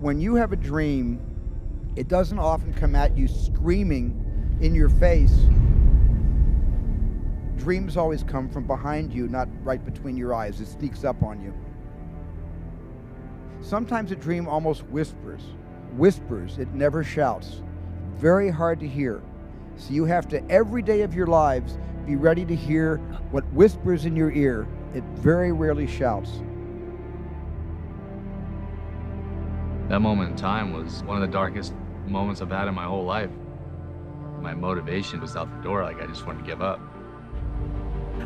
When you have a dream, it doesn't often come at you screaming in your face. Dreams always come from behind you, not right between your eyes. It sneaks up on you. Sometimes a dream almost whispers. Whispers, it never shouts. Very hard to hear. So you have to, every day of your lives, be ready to hear what whispers in your ear. It very rarely shouts. That moment in time was one of the darkest moments I've had in my whole life. My motivation was out the door, like I just wanted to give up.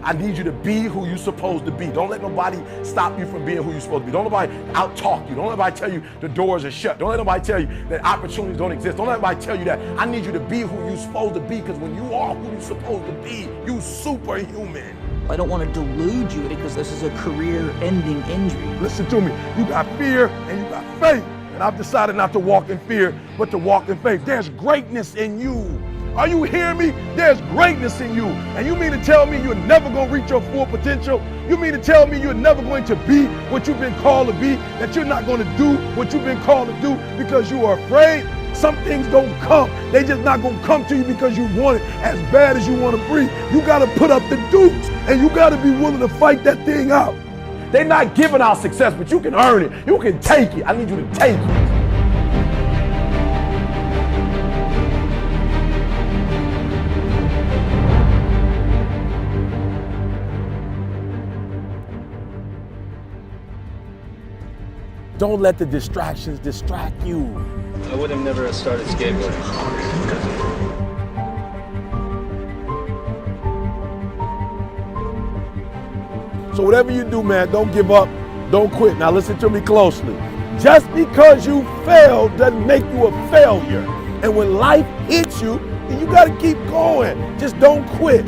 I need you to be who you're supposed to be. Don't let nobody stop you from being who you're supposed to be. Don't let nobody out-talk you. Don't let nobody tell you the doors are shut. Don't let nobody tell you that opportunities don't exist. Don't let nobody tell you that. I need you to be who you're supposed to be, because when you are who you're supposed to be, you're superhuman. I don't want to delude you because this is a career-ending injury. Listen to me. You got fear and you got faith. And I've decided not to walk in fear, but to walk in faith. There's greatness in you. Are you hearing me? There's greatness in you. And you mean to tell me you're never going to reach your full potential? You mean to tell me you're never going to be what you've been called to be? That you're not going to do what you've been called to do because you are afraid? Some things don't come. They just not going to come to you because you want it as bad as you want to breathe. You got to put up the dukes, and you got to be willing to fight that thing out. They're not giving out success, but you can earn it. You can take it. I need you to take it. Don't let the distractions distract you. I would have never started skateboarding. So whatever you do, man, don't give up, don't quit. Now listen to me closely. Just because you failed doesn't make you a failure. And when life hits you, then you gotta keep going. Just don't quit.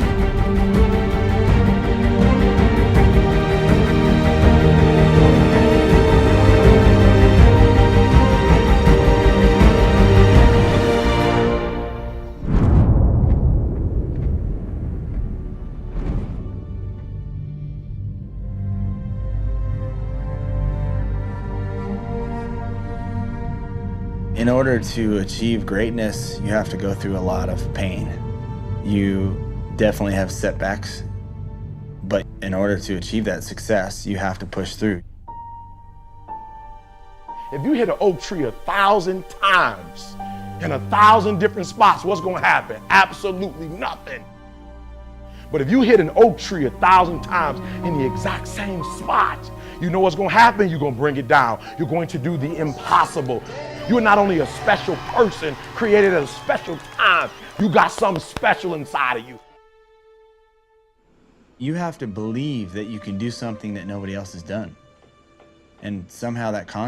In order to achieve greatness, you have to go through a lot of pain. You definitely have setbacks, but in order to achieve that success, you have to push through. If you hit an oak tree 1,000 times in 1,000 different spots, what's gonna happen? Absolutely nothing. But if you hit an oak tree 1,000 times in the exact same spot, you know what's gonna happen? You're gonna bring it down. You're going to do the impossible. You're not only a special person created at a special time, you got something special inside of you. You have to believe that you can do something that nobody else has done. And somehow that